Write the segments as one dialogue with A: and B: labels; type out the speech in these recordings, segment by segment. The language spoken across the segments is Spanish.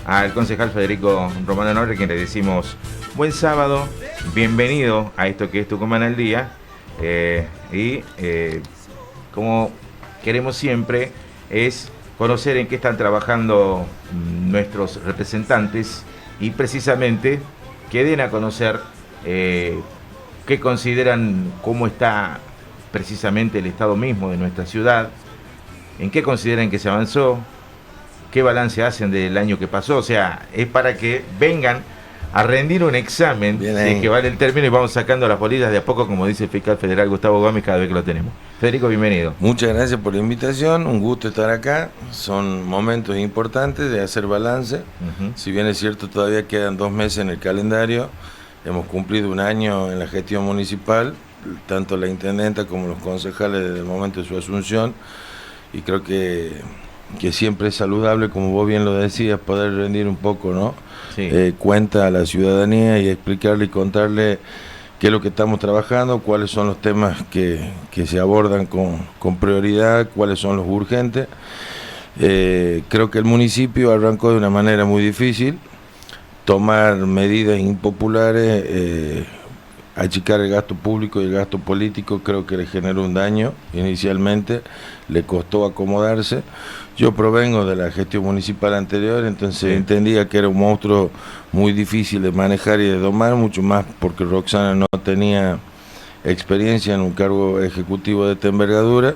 A: al concejal Federico Romano Norri, quien le decimos buen sábado, bienvenido a esto que es Tucumán al Día. Como queremos siempre, es conocer en qué están trabajando nuestros representantes y precisamente que den a conocer qué consideran, cómo está precisamente el estado mismo de nuestra ciudad, en qué consideran que se avanzó, qué balance hacen del año que pasó. O sea, es para que vengan a rendir un examen de que vale el término y vamos sacando las bolillas de a poco, como dice el fiscal federal Gustavo Gómez cada vez que lo tenemos. Federico, bienvenido.
B: Muchas gracias por la invitación, un gusto estar acá. Son momentos importantes de hacer balance. Si bien es cierto, todavía quedan 2 meses en el calendario. Hemos cumplido 1 año en la gestión municipal, tanto la intendenta como los concejales desde el momento de su asunción, y creo que siempre es saludable, como vos bien lo decías, poder rendir un poco, ¿no? Sí. Cuenta a la ciudadanía y explicarle y contarle qué es lo que estamos trabajando, cuáles son los temas que se abordan con prioridad, cuáles son los urgentes. Creo que el municipio arrancó de una manera muy difícil, tomar medidas impopulares, achicar el gasto público y el gasto político, creo que le generó un daño inicialmente, le costó acomodarse. Yo provengo de la gestión municipal anterior, entonces entendía que era un monstruo muy difícil de manejar y de domar, mucho más porque Roxana no tenía experiencia en un cargo ejecutivo de esta envergadura,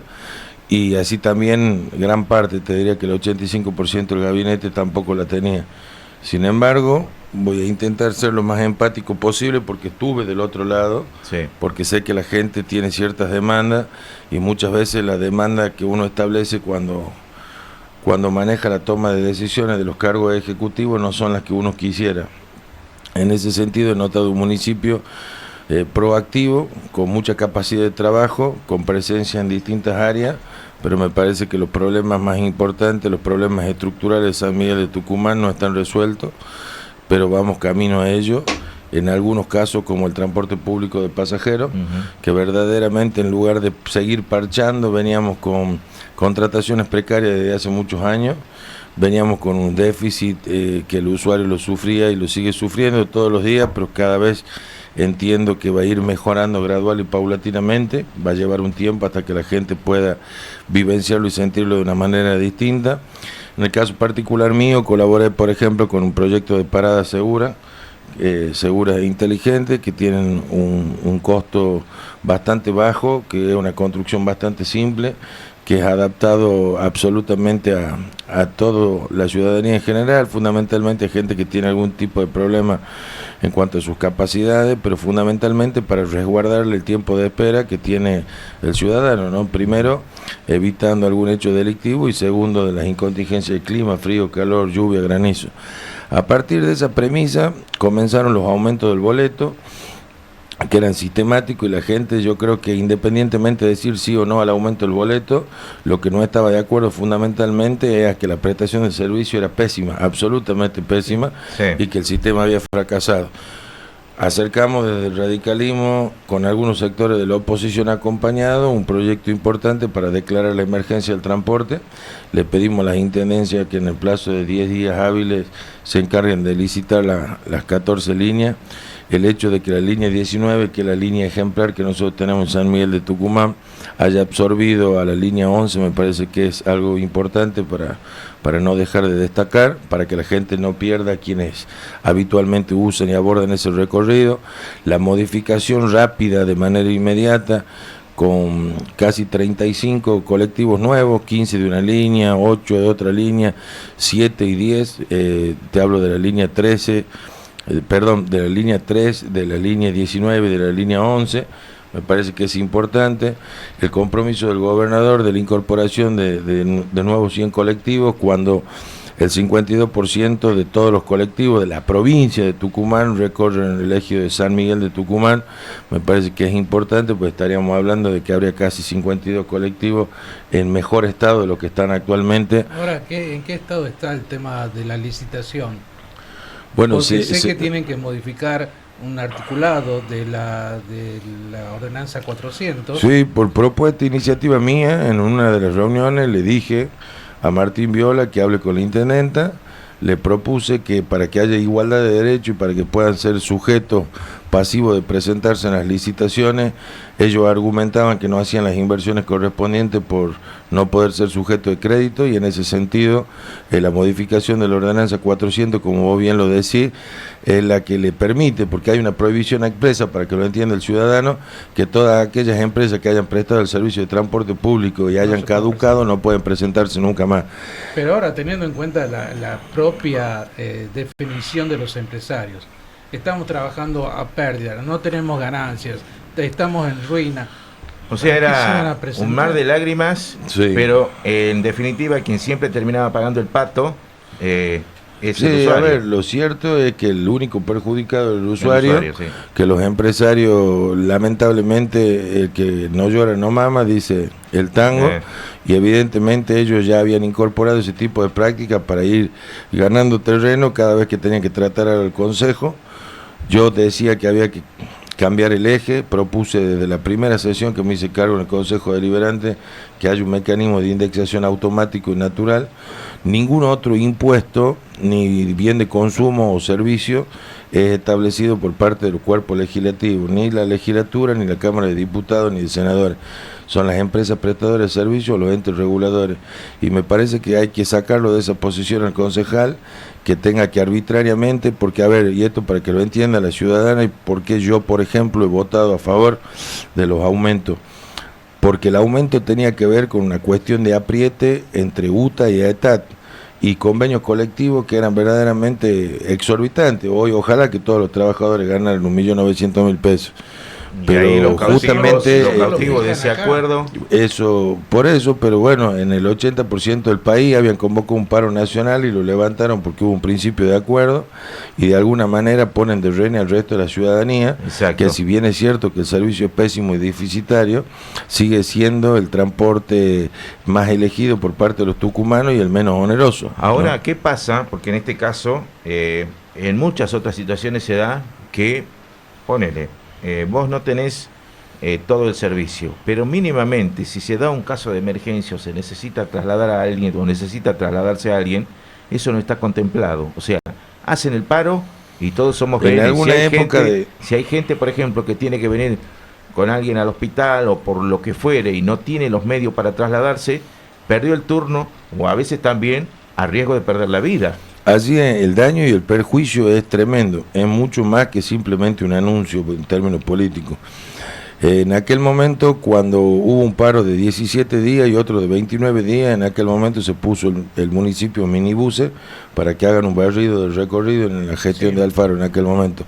B: y así también gran parte, te diría que el 85% del gabinete tampoco la tenía. Sin embargo, voy a intentar ser lo más empático posible porque estuve del otro lado, porque sé que la gente tiene ciertas demandas y muchas veces las demandas que uno establece cuando maneja la toma de decisiones de los cargos ejecutivos no son las que uno quisiera. En ese sentido he notado un municipio proactivo, con mucha capacidad de trabajo, con presencia en distintas áreas, pero me parece que los problemas más importantes, los problemas estructurales de San Miguel de Tucumán no están resueltos, pero vamos camino a ello. En algunos casos, como el transporte público de pasajeros, que verdaderamente en lugar de seguir parchando, veníamos con contrataciones precarias desde hace muchos años, veníamos con un déficit que el usuario lo sufría y lo sigue sufriendo todos los días, pero cada vez entiendo que va a ir mejorando gradual y paulatinamente, va a llevar un tiempo hasta que la gente pueda vivenciarlo y sentirlo de una manera distinta. En el caso particular mío, colaboré, por ejemplo, con un proyecto de parada segura, seguras e inteligentes, que tienen un costo bastante bajo, que es una construcción bastante simple, que es adaptado absolutamente a toda la ciudadanía en general, fundamentalmente a gente que tiene algún tipo de problema en cuanto a sus capacidades, pero fundamentalmente para resguardarle el tiempo de espera que tiene el ciudadano, ¿no? Primero, evitando algún hecho delictivo, y segundo, de las incontingencias del clima, frío, calor, lluvia, granizo. A partir de esa premisa comenzaron los aumentos del boleto, que eran sistemáticos, y la gente, yo creo que independientemente de decir sí o no al aumento del boleto, lo que no estaba de acuerdo fundamentalmente era que la prestación del servicio era pésima, absolutamente pésima, y que el sistema había fracasado. Acercamos desde el radicalismo, con algunos sectores de la oposición acompañado, un proyecto importante para declarar la emergencia del transporte. Le pedimos a las intendencias que en el plazo de 10 días hábiles se encarguen de licitar las 14 líneas. El hecho de que la línea 19, que es la línea ejemplar que nosotros tenemos en San Miguel de Tucumán, haya absorbido a la línea 11, me parece que es algo importante para no dejar de destacar, para que la gente no pierda a quienes habitualmente usan y abordan ese recorrido. La modificación rápida de manera inmediata, con casi 35 colectivos nuevos, 15 de una línea, 8 de otra línea, 7 y 10, te hablo de la línea 13, de la línea 3, de la línea 19 y de la línea 11, me parece que es importante. El compromiso del gobernador de la incorporación de nuevos 100 colectivos, cuando el 52% de todos los colectivos de la provincia de Tucumán recorren el eje de San Miguel de Tucumán, me parece que es importante, pues estaríamos hablando de que habría casi 52 colectivos en mejor estado de lo que están actualmente.
C: Ahora, ¿en qué estado está el tema de la licitación?
B: Bueno,
C: porque sé que tienen que modificar un articulado de la ordenanza 400.
B: Sí, por propuesta iniciativa mía, en una de las reuniones le dije a Martín Viola que hable con la intendenta, le propuse que para que haya igualdad de derechos y para que puedan ser sujetos pasivos de presentarse en las licitaciones, ellos argumentaban que no hacían las inversiones correspondientes por no poder ser sujeto de crédito, y en ese sentido la modificación de la ordenanza 400, como vos bien lo decís, es la que le permite, porque hay una prohibición expresa, para que lo entienda el ciudadano, que todas aquellas empresas que hayan prestado el servicio de transporte público y hayan caducado no pueden presentarse nunca más.
C: Pero ahora, teniendo en cuenta la propia definición de los empresarios, estamos trabajando a pérdida, no tenemos ganancias, estamos en ruina.
A: O sea, era un mar de lágrimas,
B: sí.
A: Pero en definitiva quien siempre terminaba pagando el pato es
B: sí,
A: el usuario.
B: A ver, lo cierto es que el único perjudicado es el usuario,
A: sí.
B: Que los empresarios, lamentablemente, el que no llora no mama, dice el tango, y evidentemente ellos ya habían incorporado ese tipo de prácticas para ir ganando terreno cada vez que tenían que tratar al Consejo. Yo decía que había que cambiar el eje, propuse desde la primera sesión que me hice cargo en el Consejo Deliberante que haya un mecanismo de indexación automático y natural. Ningún otro impuesto, ni bien de consumo o servicio, es establecido por parte del cuerpo legislativo, ni la legislatura, ni la Cámara de Diputados, ni de Senadores. Son las empresas prestadoras de servicios o los entes reguladores. Y me parece que hay que sacarlo de esa posición al concejal, que tenga que arbitrariamente, porque, a ver, y esto para que lo entienda la ciudadana, y por qué yo, por ejemplo, he votado a favor de los aumentos. Porque el aumento tenía que ver con una cuestión de apriete entre UTA y AETAT, y convenios colectivos que eran verdaderamente exorbitantes. Hoy ojalá que todos los trabajadores ganaran 1.900.000 pesos. Pero
A: ahí
B: justamente
A: los cautivos de ese acuerdo,
B: eso, por eso, pero bueno, en el 80% del país habían convocado un paro nacional y lo levantaron porque hubo un principio de acuerdo, y de alguna manera ponen de rehén al resto de la ciudadanía.
A: Exacto.
B: Que si bien es cierto que el servicio es pésimo y deficitario, sigue siendo el transporte más elegido por parte de los tucumanos y el menos oneroso.
A: Ahora,
B: ¿no?
A: ¿qué pasa? Porque en este caso, en muchas otras situaciones se da que, ponele, vos no tenés todo el servicio, pero mínimamente si se da un caso de emergencia o se necesita trasladar a alguien o necesita trasladarse a alguien, eso no está contemplado. O sea, hacen el paro y todos somos
B: en
A: rehenes.
B: alguna época
A: si hay gente, por ejemplo, que tiene que venir con alguien al hospital o por lo que fuere y no tiene los medios para trasladarse, perdió el turno, o a veces también a riesgo de perder la vida.
B: Así es, el daño y el perjuicio es tremendo, es mucho más que simplemente un anuncio en términos políticos. En aquel momento, cuando hubo un paro de 17 días y otro de 29 días, en aquel momento se puso el municipio minibuses para que hagan un barrido del recorrido en la gestión de Alfaro en aquel momento.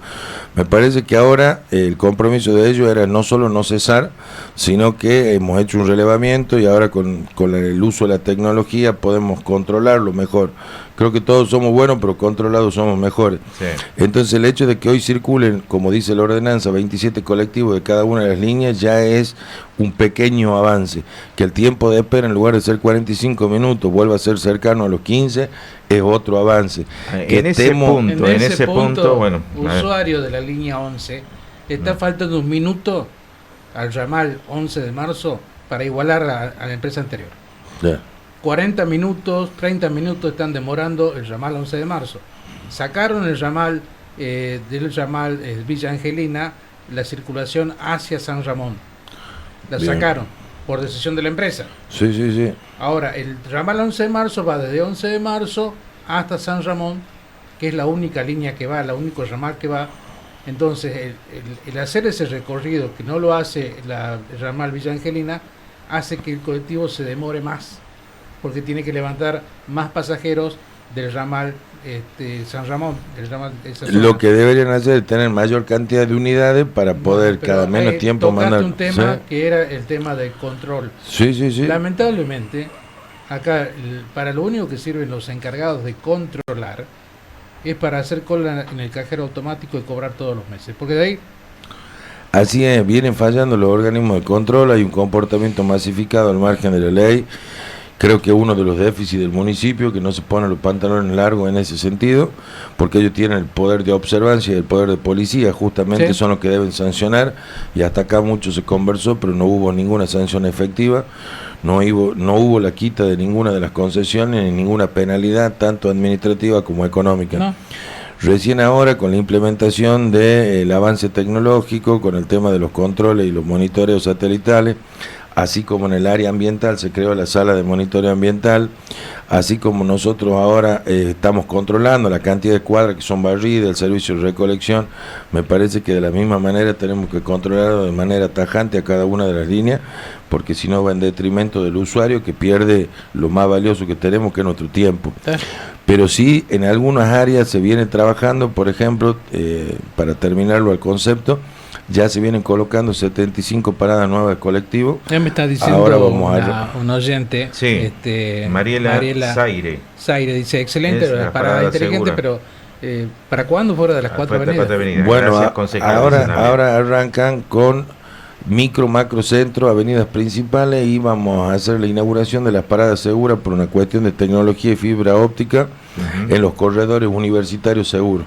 B: Me parece que ahora el compromiso de ellos era no solo no cesar, sino que hemos hecho un relevamiento y ahora con el uso de la tecnología podemos controlarlo mejor. Creo que todos somos buenos, pero controlados somos mejores.
A: Sí.
B: Entonces el hecho de que hoy circulen, como dice la ordenanza, 27 colectivos de cada una de las líneas ya es un pequeño avance. Que el tiempo de espera, en lugar de ser 45 minutos, vuelva a ser cercano a los 15, es otro avance.
A: En ese punto, bueno,
C: usuario de la línea 11, está faltando un minuto al ramal 11 de marzo para igualar a la empresa anterior.
B: Ya.
C: 40 minutos, 30 minutos están demorando el ramal 11 de marzo. Sacaron el ramal del ramal Villa Angelina, la circulación hacia San Ramón. La
B: Bien.
C: sacaron por decisión de la empresa.
B: Sí, sí, sí.
C: Ahora, el ramal 11 de marzo va desde 11 de marzo hasta San Ramón, que es la única línea que va, el único ramal que va. Entonces, el hacer ese recorrido, que no lo hace el ramal Villa Angelina, hace que el colectivo se demore más, porque tiene que levantar más pasajeros del ramal San Ramón.
B: Lo que deberían hacer es tener mayor cantidad de unidades para poder cada menos tiempo mandar.
C: Un tema que era el tema del control.
B: Sí, sí, sí.
C: Lamentablemente, acá para lo único que sirven los encargados de controlar es para hacer cola en el cajero automático y cobrar todos los meses, porque de ahí...
B: Así es, vienen fallando los organismos de control, hay un comportamiento masificado al margen de la ley Creo que uno de los déficits del municipio, que no se ponen los pantalones largos en ese sentido, porque ellos tienen el poder de observancia y el poder de policía, justamente
C: Sí.
B: son los que deben sancionar, y hasta acá mucho se conversó, pero no hubo ninguna sanción efectiva, no hubo la quita de ninguna de las concesiones, ni ninguna penalidad, tanto administrativa como económica.
C: No.
B: Recién ahora, con la implementación del avance tecnológico, con el tema de los controles y los monitoreos satelitales, así como en el área ambiental se creó la sala de monitoreo ambiental, así como nosotros ahora estamos controlando la cantidad de cuadras que son barridas, el servicio de recolección, me parece que de la misma manera tenemos que controlarlo de manera tajante a cada una de las líneas, porque si no va en detrimento del usuario, que pierde lo más valioso que tenemos, que es nuestro tiempo. Pero sí, en algunas áreas se viene trabajando, por ejemplo, para terminarlo al concepto, ya se vienen colocando 75 paradas nuevas de colectivo.
C: Ya me está diciendo
B: Ahora vamos
C: un oyente,
A: Sí, Mariela Zaire.
C: Zaire dice, excelente,
A: Es la
C: parada
A: parada
C: inteligente,
A: segura.
C: pero ¿para cuándo fuera de las cuatro avenidas?
B: Bueno,
A: Gracias, concejal, dicen también.
B: ahora arrancan con macro centro, avenidas principales, y vamos a hacer la inauguración de las paradas seguras por una cuestión de tecnología y fibra óptica en los corredores universitarios seguros,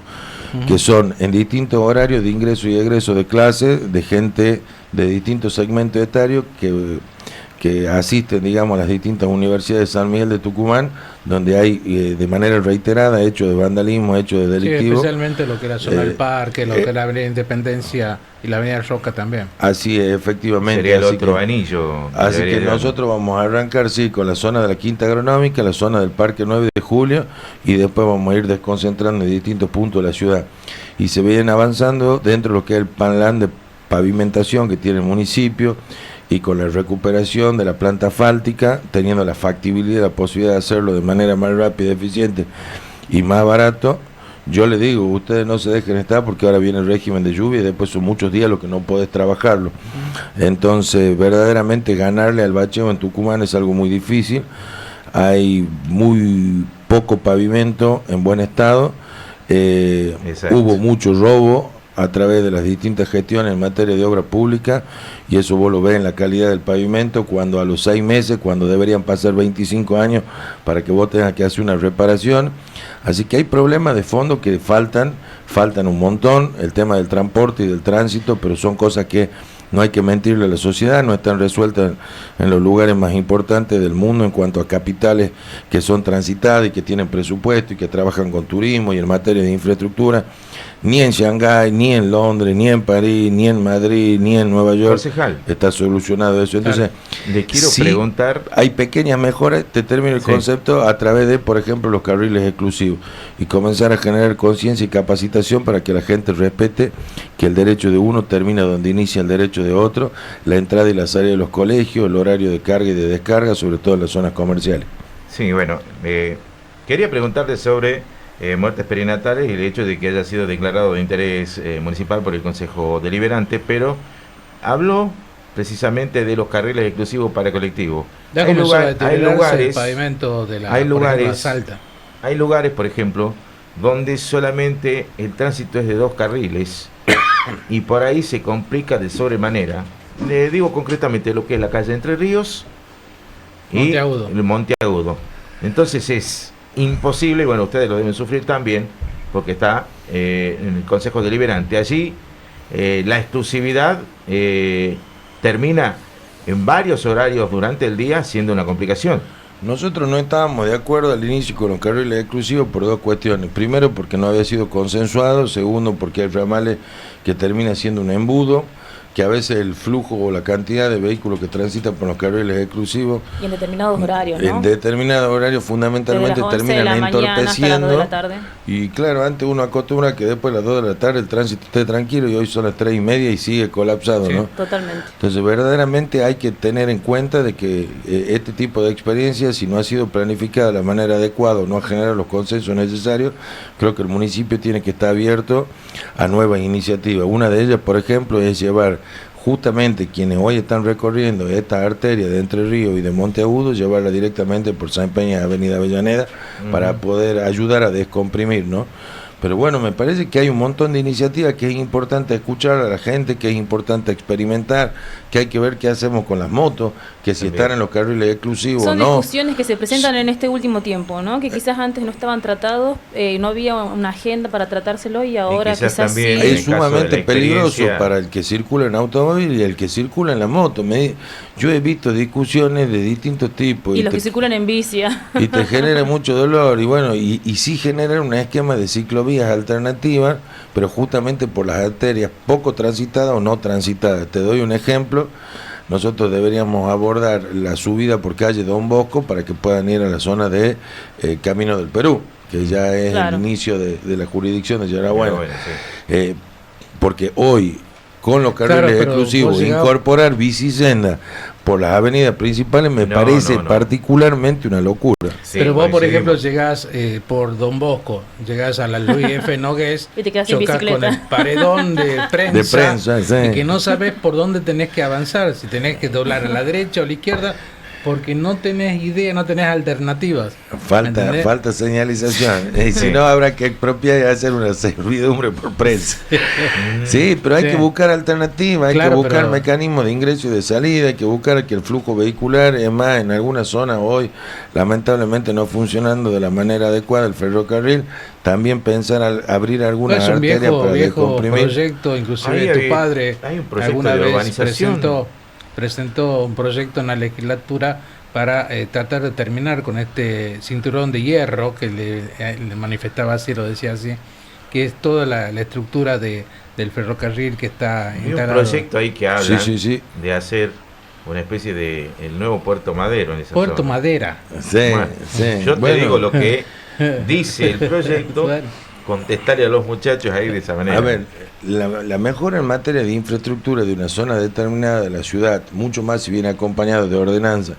B: que son en distintos horarios de ingreso y egreso de clase, de gente de distintos segmentos etarios que asisten, digamos, a las distintas universidades de San Miguel de Tucumán, donde hay de manera reiterada hechos de vandalismo, hechos de
C: Sí,
B: delictivo.
C: especialmente lo que era zona del parque, lo que era la Avenida Independencia y la Avenida Roca también.
B: Así es, efectivamente.
A: Sería el
B: así
A: otro
B: que,
A: anillo.
B: Así que nosotros vamos a arrancar, sí, con la zona de la Quinta Agronómica, la zona del Parque 9 de Julio, y después vamos a ir desconcentrando en distintos puntos de la ciudad. Y se vienen avanzando dentro de lo que es el plan de pavimentación que tiene el municipio, y con la recuperación de la planta asfáltica, teniendo la factibilidad, la posibilidad de hacerlo de manera más rápida, eficiente y más barato. Yo le digo, ustedes no se dejen estar, porque ahora viene el régimen de lluvia y después son muchos días los que no podés trabajarlo. Entonces, verdaderamente ganarle al bacheo en Tucumán es algo muy difícil. Hay muy poco pavimento en buen estado. Hubo mucho robo a través de las distintas gestiones en materia de obra pública, y eso vos lo ves en la calidad del pavimento, cuando a los 6 meses, cuando deberían pasar 25 años para que vos tengas que hacer una reparación. Así que hay problemas de fondo que faltan un montón, el tema del transporte y del tránsito, pero son cosas que no hay que mentirle a la sociedad, no están resueltas en los lugares más importantes del mundo en cuanto a capitales que son transitadas y que tienen presupuesto y que trabajan con turismo y en materia de infraestructura. Ni en Shanghái, ni en Londres, ni en París, ni en Madrid, ni en Nueva York
A: Concejal,
B: está solucionado eso. Entonces,
A: le quiero
B: sí,
A: preguntar.
B: hay pequeñas mejoras, te termino el concepto, a través de, por ejemplo, los carriles exclusivos, y comenzar a generar conciencia y capacitación para que la gente respete que el derecho de uno termina donde inicia el derecho de otro, la entrada y la salida de los colegios, el horario de carga y de descarga, sobre todo en las zonas comerciales.
A: Sí, bueno, quería preguntarte sobre muertes perinatales y el hecho de que haya sido declarado de interés municipal por el Consejo Deliberante, pero habló precisamente de los carriles exclusivos para colectivos.
C: Ya comenzó a deteriorarse el pavimento de la alta.
A: Hay lugares, por ejemplo, donde solamente el tránsito es de 2 carriles y por ahí se complica de sobremanera. Le digo concretamente lo que es la calle Entre Ríos y el Monte Agudo. Entonces es imposible, bueno, ustedes lo deben sufrir también, porque está en el Consejo Deliberante. Allí la exclusividad termina en varios horarios durante el día, siendo una complicación.
B: Nosotros no estábamos de acuerdo al inicio con los carriles exclusivos por 2 cuestiones. Primero, porque no había sido consensuado. Segundo, porque hay ramales que termina siendo un embudo, que a veces el flujo o la cantidad de vehículos que transitan por los carriles exclusivos
D: y en determinados horarios, ¿no?
B: En determinados horarios fundamentalmente terminan entorpeciendo.
D: De la tarde.
B: Y claro, antes uno acostumbra que después de las 2 de la tarde el tránsito esté tranquilo, y hoy son las 3:30 y sigue colapsado, ¿no?
D: Totalmente.
B: Entonces verdaderamente hay que tener en cuenta de que este tipo de experiencias, si no ha sido planificada de la manera adecuada o no ha generado los consensos necesarios, creo que el municipio tiene que estar abierto a nuevas iniciativas. Una de ellas, por ejemplo, es llevar justamente quienes hoy están recorriendo esta arteria de Entre Ríos y de Monte Agudo, llevarla directamente por San Peña, Avenida Avellaneda, para poder ayudar a descomprimir, ¿no? Pero bueno, me parece que hay un montón de iniciativas que es importante escuchar a la gente, que es importante experimentar, que hay que ver qué hacemos con las motos, que si están en los carriles exclusivos o no.
D: Son discusiones que se presentan en este último tiempo, ¿no? Que quizás antes no estaban tratados, no había una agenda para tratárselo y ahora quizás sí.
B: Es sumamente peligroso para el que circula en automóvil y el que circula en la moto. Yo he visto discusiones de distintos tipos.
D: Y los que circulan en bici.
B: Y te genera mucho dolor. Y bueno, y sí genera un esquema de ciclovías alternativas, pero justamente por las arterias poco transitadas o no transitadas. Te doy un ejemplo. Nosotros deberíamos abordar la subida por calle Don Bosco para que puedan ir a la zona de Camino del Perú, que ya es el inicio de la jurisdicción de Yarabuena. Sí. Porque hoy, con los carriles exclusivos, incorporar bicisenda por las avenidas principales me parece particularmente una locura.
C: Sí, pero vos, por ejemplo, llegás por Don Bosco, llegás a la Luis F. Nogués,
D: y te quedás
C: chocás con el paredón de prensa, y que no sabés por dónde tenés que avanzar, si tenés que doblar a la derecha o a la izquierda, porque no tenés idea, no tenés alternativas.
B: Falta señalización. Y si no, habrá que expropiar y hacer una servidumbre por prensa. Sí, pero hay que buscar alternativas, hay que buscar mecanismos de ingreso y de salida, hay que buscar que el flujo vehicular, es más, en algunas zonas hoy, lamentablemente no funcionando de la manera adecuada el ferrocarril, también pensar al abrir algunas arterias para descomprimir.
C: Proyecto, inclusive tu padre
A: hay un proyecto de urbanización.
C: Presentó un proyecto en la legislatura para tratar de terminar con este cinturón de hierro que le manifestaba así, lo decía así, que es toda la estructura del ferrocarril que está
A: instalado. Hay un proyecto ahí que habla de hacer una especie de el nuevo Puerto Madero en esa
C: Puerto
A: zona.
C: Madera.
A: Yo te digo lo que dice el proyecto. Contestarle a los muchachos ahí de esa manera.
B: A ver, la mejora en materia de infraestructura de una zona determinada de la ciudad, mucho más si viene acompañado de ordenanzas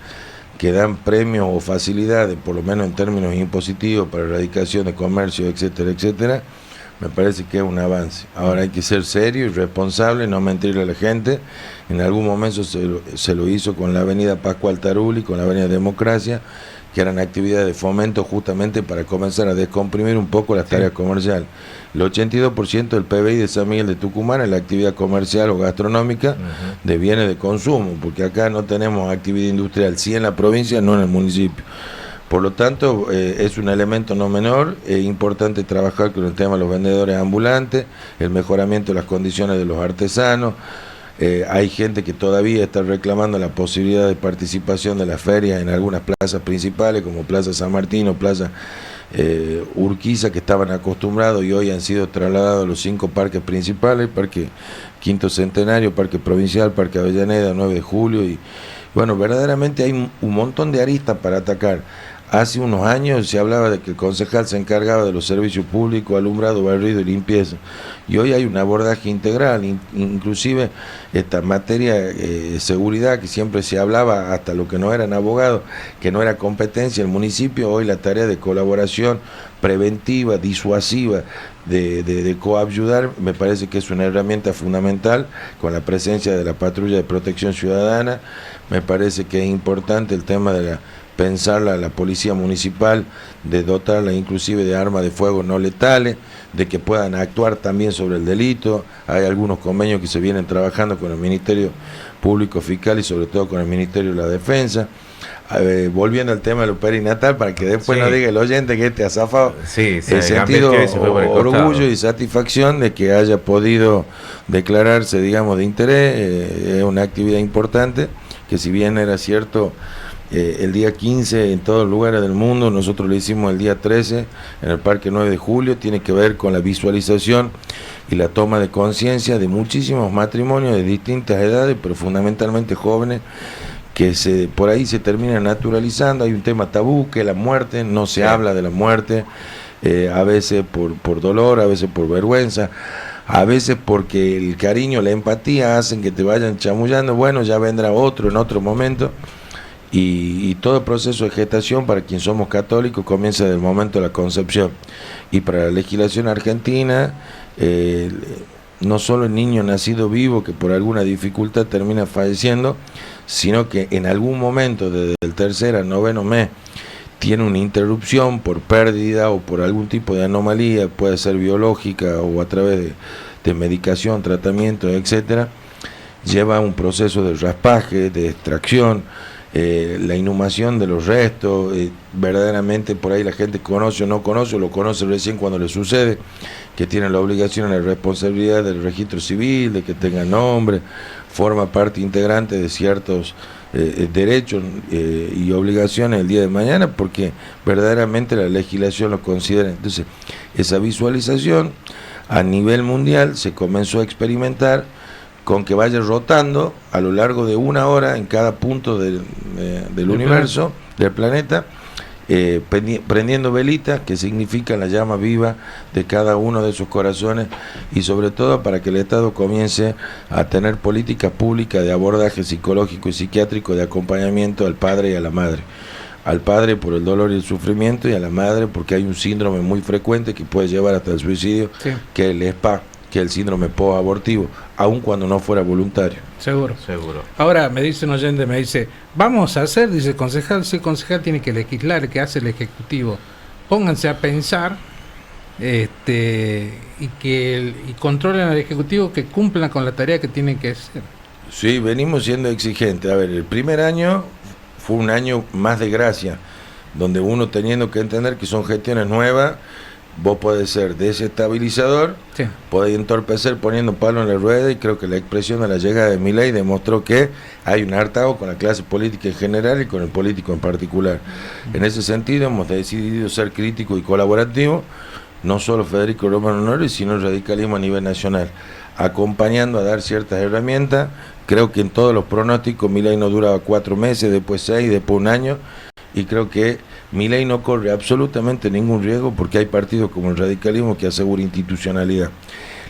B: que dan premios o facilidades, por lo menos en términos impositivos, para erradicación de comercio, etcétera, etcétera, me parece que es un avance. Ahora hay que ser serio y responsable, no mentirle a la gente. En algún momento se lo hizo con la avenida Pascual Taruli, con la avenida Democracia, que eran actividades de fomento justamente para comenzar a descomprimir un poco las tareas comerciales. El 82% del PBI de San Miguel de Tucumán es la actividad comercial o gastronómica de bienes de consumo, porque acá no tenemos actividad industrial, sí en la provincia, no en el municipio. Por lo tanto, es un elemento no menor, es importante trabajar con el tema de los vendedores ambulantes, el mejoramiento de las condiciones de los artesanos. Hay gente que todavía está reclamando la posibilidad de participación de las ferias en algunas plazas principales, como Plaza San Martín o Plaza Urquiza, que estaban acostumbrados y hoy han sido trasladados a los 5 parques principales: Parque Quinto Centenario, Parque Provincial, Parque Avellaneda, 9 de Julio. Y bueno, verdaderamente hay un montón de aristas para atacar. Hace unos años se hablaba de que el concejal se encargaba de los servicios públicos, alumbrado, barrido y limpieza. Y hoy hay un abordaje integral, inclusive esta materia de seguridad, que siempre se hablaba, hasta lo que no eran abogados, que no era competencia del municipio. Hoy la tarea de colaboración preventiva, disuasiva, de coayudar, me parece que es una herramienta fundamental, con la presencia de la patrulla de protección ciudadana. Me parece que es importante el tema de pensarla a la policía municipal, de dotarla inclusive de armas de fuego no letales, de que puedan actuar también sobre el delito. Hay algunos convenios que se vienen trabajando con el Ministerio Público Fiscal y sobre todo con el Ministerio de la Defensa. Volviendo al tema de lo perinatal, para que después no diga el oyente que ha zafado, el sentido orgullo y satisfacción de que haya podido declararse, digamos, de interés. Es una actividad importante, que si bien era cierto el día 15 en todos los lugares del mundo, nosotros lo hicimos el día 13 en el Parque 9 de Julio. Tiene que ver con la visualización y la toma de conciencia de muchísimos matrimonios de distintas edades, pero fundamentalmente jóvenes, que por ahí se terminan naturalizando. Hay un tema tabú, que es la muerte, no se habla de la muerte, a veces por dolor, a veces por vergüenza, a veces porque el cariño, la empatía hacen que te vayan chamullando. Bueno, ya vendrá otro en otro momento. Y todo el proceso de gestación, para quien somos católicos, comienza desde el momento de la concepción. Y para la legislación argentina, no solo el niño nacido vivo, que por alguna dificultad termina falleciendo, sino que en algún momento, desde el 3.er al 9.º mes, tiene una interrupción por pérdida o por algún tipo de anomalía, puede ser biológica o a través de medicación, tratamiento, etcétera, lleva un proceso de raspaje, de extracción, la inhumación de los restos, verdaderamente por ahí la gente conoce o no conoce, o lo conoce recién cuando le sucede, que tiene la obligación y la responsabilidad del registro civil, de que tenga nombre, forma parte integrante de ciertos derechos y obligaciones el día de mañana, porque verdaderamente la legislación lo considera. Entonces, esa visualización a nivel mundial se comenzó a experimentar con que vaya rotando a lo largo de 1 hora en cada punto del universo, del planeta, prendiendo velitas, que significan la llama viva de cada uno de sus corazones, y sobre todo para que el Estado comience a tener políticas públicas de abordaje psicológico y psiquiátrico de acompañamiento al padre y a la madre. Al padre por el dolor y el sufrimiento, y a la madre porque hay un síndrome muy frecuente que puede llevar hasta el suicidio, sí, que es el SPA, que es el síndrome post-abortivo, aun cuando no fuera voluntario.
C: Seguro. Ahora me dice un oyente, me dice, vamos a hacer, dice el concejal, si el concejal tiene que legislar, que hace el Ejecutivo. Pónganse a pensar y controlen al Ejecutivo, que cumplan con la tarea que tienen que hacer.
B: Sí, venimos siendo exigentes. A ver, el primer año fue un año más de gracia, donde uno teniendo que entender que son gestiones nuevas, vos podés ser desestabilizador, sí, podés entorpecer poniendo palo en la rueda, y creo que la expresión de la llegada de Milei demostró que hay un hartazgo con la clase política en general y con el político en particular. En ese sentido hemos decidido ser críticos y colaborativos, no solo Federico Romano Norris, sino el radicalismo a nivel nacional, acompañando a dar ciertas herramientas. Creo que en todos los pronósticos Milei no duraba 4 meses, después 6, después 1 año, y creo que Milei no corre absolutamente ningún riesgo, porque hay partidos como el radicalismo que asegura institucionalidad.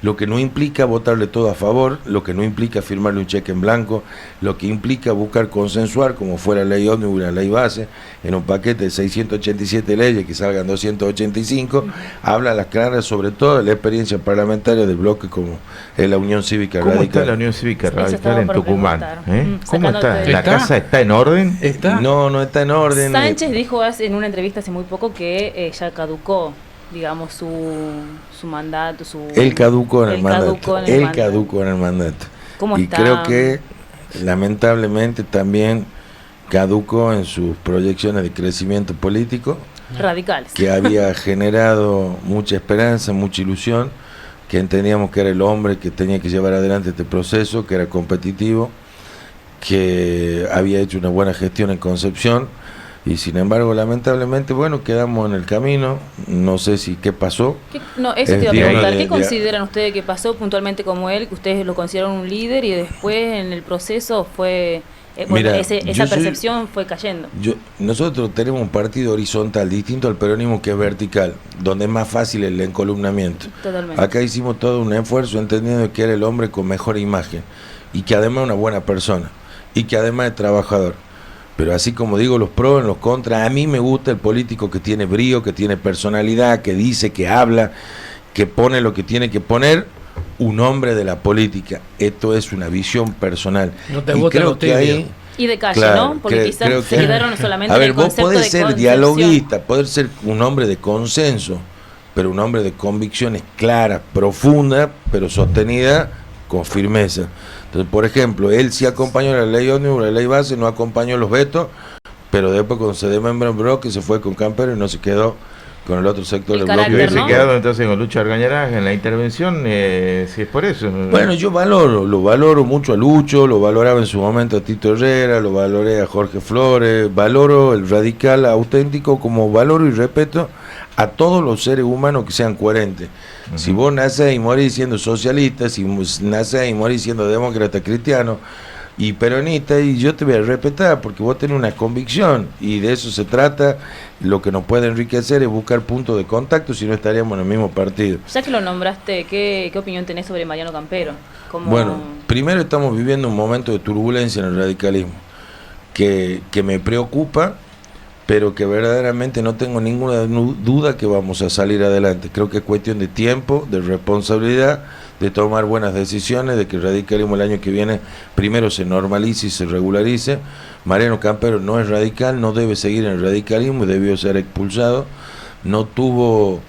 B: Lo que no implica votarle todo a favor, lo que no implica firmarle un cheque en blanco, lo que implica buscar consensuar, como fuera la ley ómnibus, la ley base, en un paquete de 687 leyes que salgan 285, habla a las claras sobre todo de la experiencia parlamentaria del bloque como es la Unión Cívica Radical.
A: ¿Cómo está la Unión Cívica Radical en Tucumán? ¿Cómo está? ¿La casa está en orden?
B: No está en orden.
D: Sánchez dijo en una entrevista hace muy poco que ya caducó, digamos, su mandato.
B: Él caducó en el mandato.
D: ¿Cómo
B: y
D: está?
B: Creo que lamentablemente también caducó en sus proyecciones de crecimiento político,
D: radicales,
B: que había generado mucha esperanza, mucha ilusión, que entendíamos que era el hombre que tenía que llevar adelante este proceso, que era competitivo, que había hecho una buena gestión en Concepción. Y sin embargo, lamentablemente, bueno, quedamos en el camino. No sé si qué pasó.
D: Eso te iba a preguntar. ¿Qué consideran ustedes que pasó puntualmente como él? Que ustedes lo consideran un líder y después en el proceso fue...
B: Mira,
D: esa percepción fue cayendo.
B: Nosotros tenemos un partido horizontal, distinto al peronismo, que es vertical, donde es más fácil el encolumnamiento.
D: Totalmente.
B: Acá hicimos todo un esfuerzo entendiendo que era el hombre con mejor imagen, y que además es una buena persona, y que además es trabajador. Pero así como digo los pros, los contras, a mí me gusta el político que tiene brío, que tiene personalidad, que dice, que habla, que pone lo que tiene que poner, un hombre de la política. Esto es una visión personal.
C: No te gusta lo
B: ahí,
D: y de calle,
B: claro,
D: ¿no? Porque quizás se quedaron solamente
B: en el
D: concepto de
B: vos podés ser
D: concepción.
B: dialoguista, podés ser un hombre de consenso, pero un hombre de convicciones claras, profundas, pero sostenidas con firmeza. Entonces, por ejemplo, él sí acompañó la ley ómnibus, la ley base, no acompañó los vetos, pero después cuando se desmembró, que se fue con Campero y no se quedó con el otro sector del bloque.
A: Hubiese quedado entonces con Lucho Argañarás en la intervención, si es por eso.
B: Bueno, yo lo valoro mucho a Lucho, lo valoraba en su momento a Tito Herrera, lo valoré a Jorge Flores, valoro el radical auténtico, como valoro y respeto a todos los seres humanos que sean coherentes. Uh-huh. Si vos nacés y morís siendo socialista, si nacés y morís siendo demócrata cristiano y peronista, y yo te voy a respetar porque vos tenés una convicción, y de eso se trata. Lo que nos puede enriquecer es buscar puntos de contacto, si no estaríamos en el mismo partido.
D: Ya que lo nombraste, ¿qué opinión tenés sobre Mariano Campero?
B: Bueno, primero estamos viviendo un momento de turbulencia en el radicalismo que me preocupa, pero que verdaderamente no tengo ninguna duda que vamos a salir adelante. Creo que es cuestión de tiempo, de responsabilidad, de tomar buenas decisiones, de que el radicalismo el año que viene primero se normalice y se regularice. Mariano Campero no es radical, no debe seguir en el radicalismo y debió ser expulsado. No tuvo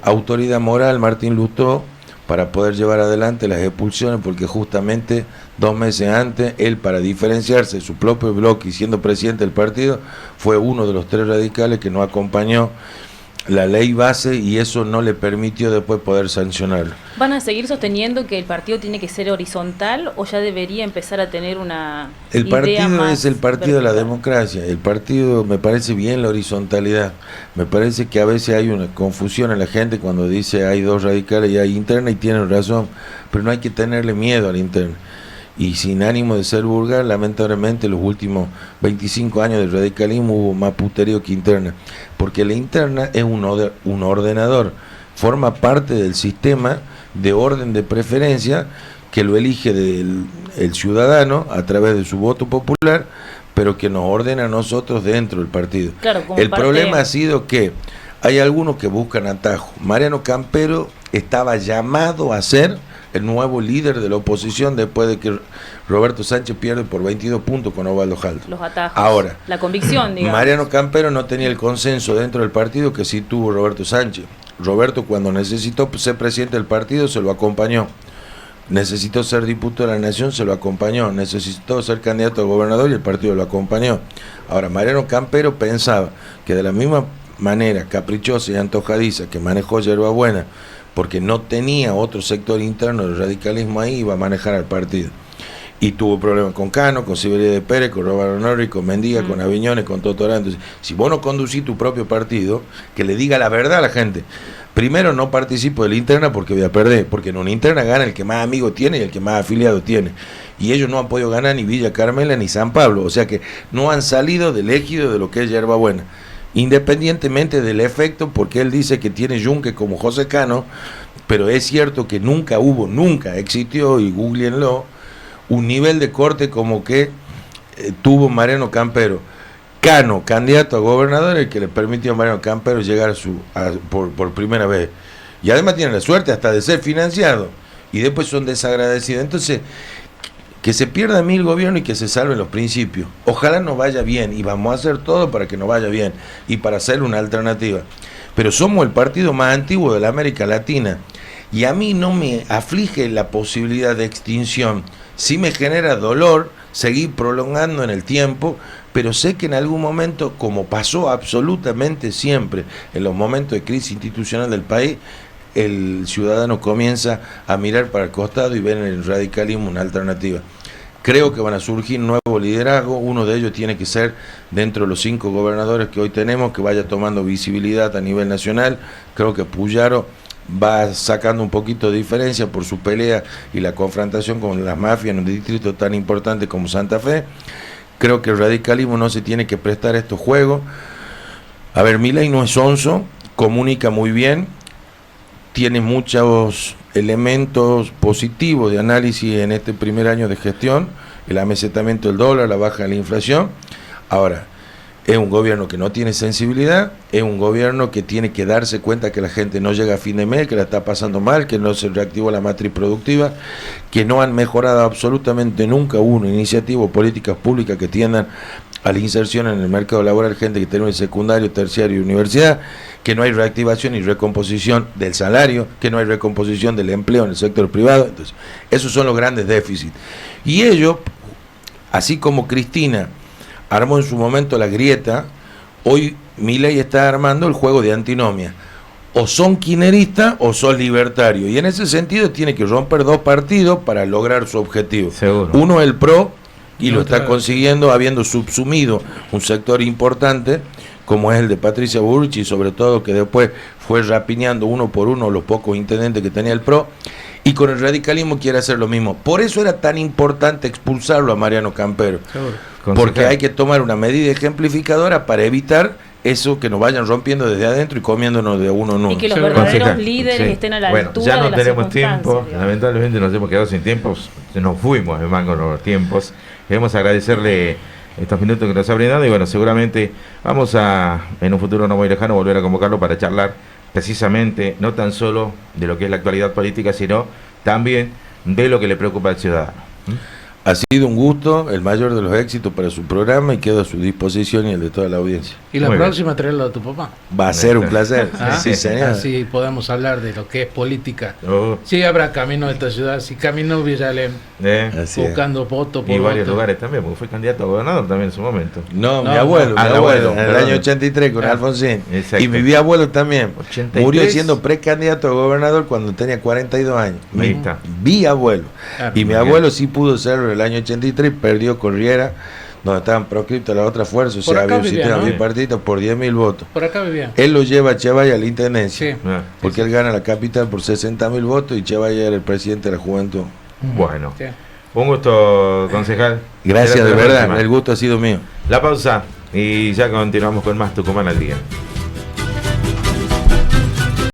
B: autoridad moral Martín Lustó para poder llevar adelante las expulsiones, porque justamente 2 meses antes, él, para diferenciarse de su propio bloque y siendo presidente del partido, fue uno de los 3 radicales que no acompañó la ley base, y eso no le permitió después poder sancionarlo.
D: ¿Van a seguir sosteniendo que el partido tiene que ser horizontal o ya debería empezar a tener una
B: El
D: idea
B: partido
D: más
B: es el partido
D: vertical?
B: de la democracia. El partido, me parece bien la horizontalidad. Me parece que a veces hay una confusión en la gente cuando dice hay 2 radicales y hay interna, y tienen razón, pero no hay que tenerle miedo a la interna. Y sin ánimo de ser vulgar, lamentablemente los últimos 25 años del radicalismo hubo más puterío que interna, porque la interna es un ordenador, forma parte del sistema de orden de preferencia que lo elige el ciudadano a través de su voto popular, pero que nos ordena a nosotros dentro del partido.
D: Claro, como
B: el
D: parte...
B: problema ha sido que hay algunos que buscan atajo. Mariano Campero estaba llamado a ser el nuevo líder de la oposición después de que Roberto Sánchez pierde por 22 puntos con Osvaldo Jaldo.
D: Los atajos.
B: Ahora,
D: la convicción, digamos.
B: Mariano Campero no tenía el consenso dentro del partido que sí tuvo Roberto Sánchez. Roberto, cuando necesitó ser presidente del partido, se lo acompañó. Necesitó ser diputado de la Nación, se lo acompañó. Necesitó ser candidato a gobernador y el partido lo acompañó. Ahora, Mariano Campero pensaba que de la misma manera caprichosa y antojadiza que manejó Yerba Buena, porque no tenía otro sector interno del radicalismo ahí, iba a manejar al partido. Y tuvo problemas con Cano, con Siberia de Pérez, con Roberto Norri, con Mendía, con Aviñones, con Totorá. Entonces, si vos no conducís tu propio partido, que le diga la verdad a la gente. Primero, no participo de la interna porque voy a perder, porque en una interna gana el que más amigos tiene y el que más afiliados tiene. Y ellos no han podido ganar ni Villa Carmela ni San Pablo, o sea que no han salido del ejido de lo que es Yerba Buena. Independientemente del efecto, porque él dice que tiene yunque como José Cano, pero es cierto que nunca existió, y googleenlo, un nivel de corte como que tuvo Mariano Campero. Cano, candidato a gobernador, el que le permitió a Mariano Campero llegar por primera vez. Y además tiene la suerte hasta de ser financiado. Y después son desagradecidos. Entonces, que se pierda 1000 gobiernos y que se salven los principios. Ojalá nos vaya bien, y vamos a hacer todo para que nos vaya bien y para hacer una alternativa. Pero somos el partido más antiguo de la América Latina, y a mí no me aflige la posibilidad de extinción. Sí me genera dolor seguir prolongando en el tiempo, pero sé que en algún momento, como pasó absolutamente siempre en los momentos de crisis institucional del país, el ciudadano comienza a mirar para el costado y ver en el radicalismo una alternativa. Creo que van a surgir nuevos liderazgos, uno de ellos tiene que ser dentro de los 5 gobernadores que hoy tenemos, que vaya tomando visibilidad a nivel nacional. Creo que Puyaro va sacando un poquito de diferencia por su pelea y la confrontación con las mafias en un distrito tan importante como Santa Fe. Creo que el radicalismo no se tiene que prestar a estos juegos. A ver, Milei no es onzo, comunica muy bien, tiene muchos elementos positivos de análisis en este primer año de gestión, el amesetamiento del dólar, la baja de la inflación. Ahora, es un gobierno que no tiene sensibilidad, es un gobierno que tiene que darse cuenta que la gente no llega a fin de mes, que la está pasando mal, que no se reactivó la matriz productiva, que no han mejorado absolutamente nunca una iniciativa o políticas públicas que tiendan a la inserción en el mercado laboral, gente que tiene el secundario, terciario y universidad, que no hay reactivación y recomposición del salario, que no hay recomposición del empleo en el sector privado. Entonces, esos son los grandes déficits. Y ellos, así como Cristina armó en su momento la grieta, hoy Milei está armando el juego de antinomia. O son kirchneristas o son libertarios. Y en ese sentido tiene que romper 2 partidos para lograr su objetivo.
A: Seguro.
B: Uno el PRO, y lo está consiguiendo habiendo subsumido un sector importante como es el de Patricia Bullrich, y sobre todo que después fue rapiñando uno por uno los pocos intendentes que tenía el PRO, y con el radicalismo quiere hacer lo mismo. Por eso era tan importante expulsarlo a Mariano Campero, porque hay que tomar una medida ejemplificadora para evitar eso, que nos vayan rompiendo desde adentro y comiéndonos de uno en uno.
D: Y que los verdaderos líderes estén a la altura
A: ya no
D: de las
A: tenemos tiempo,
D: circunstancias,
A: lamentablemente nos hemos quedado sin tiempos, nos fuimos en mango los tiempos. Queremos agradecerle estos minutos que nos ha brindado, y bueno, seguramente vamos a, en un futuro no muy lejano, volver a convocarlo para charlar precisamente no tan solo de lo que es la actualidad política, sino también de lo que le preocupa al ciudadano.
B: Ha sido un gusto, el mayor de los éxitos para su programa, y quedo a su disposición y el de toda la audiencia.
C: Y la
A: Muy
C: próxima traerlo a tu papá.
B: Va a ser un placer. Sí, señor.
C: Así podemos hablar de lo que es política.
A: Oh.
C: Sí, habrá camino de esta ciudad, sí caminó Villalem
B: Así es.
C: buscando voto por
A: Y varios
C: voto.
A: lugares también, porque fue candidato a gobernador también en su momento.
B: No, mi
C: No,
B: abuelo,
A: no.
B: mi
A: Ah, el
B: abuelo,
A: abuelo,
B: en el
A: perdón.
B: año 83 con
C: Ah,
B: Alfonsín.
A: exacto.
B: Y mi bisabuelo también.
A: 83.
B: Murió siendo precandidato a gobernador cuando tenía 42 años.
A: Ahí
B: Mi
A: está.
B: bisabuelo.
C: Claro.
B: Y mi
A: Muy
B: abuelo
A: bien.
B: sí pudo serlo en el año 83, perdió Corriera, donde estaban proscriptas las otras fuerzas, o
C: Por
B: sea,
C: acá
B: había un
C: vivía,
B: sistema
C: ¿no?
B: bipartito por 10.000 votos.
C: Por acá vivía.
B: Él lo lleva a Chevaya a la intendencia,
C: Sí.
A: Ah,
B: porque él gana la capital por 60.000 votos y Chevaya era el presidente de la juventud.
A: Bueno,
C: Sí.
A: un gusto, concejal.
B: Gracias,
A: Será
B: de
A: hasta la
B: verdad,
A: próxima.
B: el gusto ha sido mío.
A: La pausa y ya continuamos con más Tucumán al día.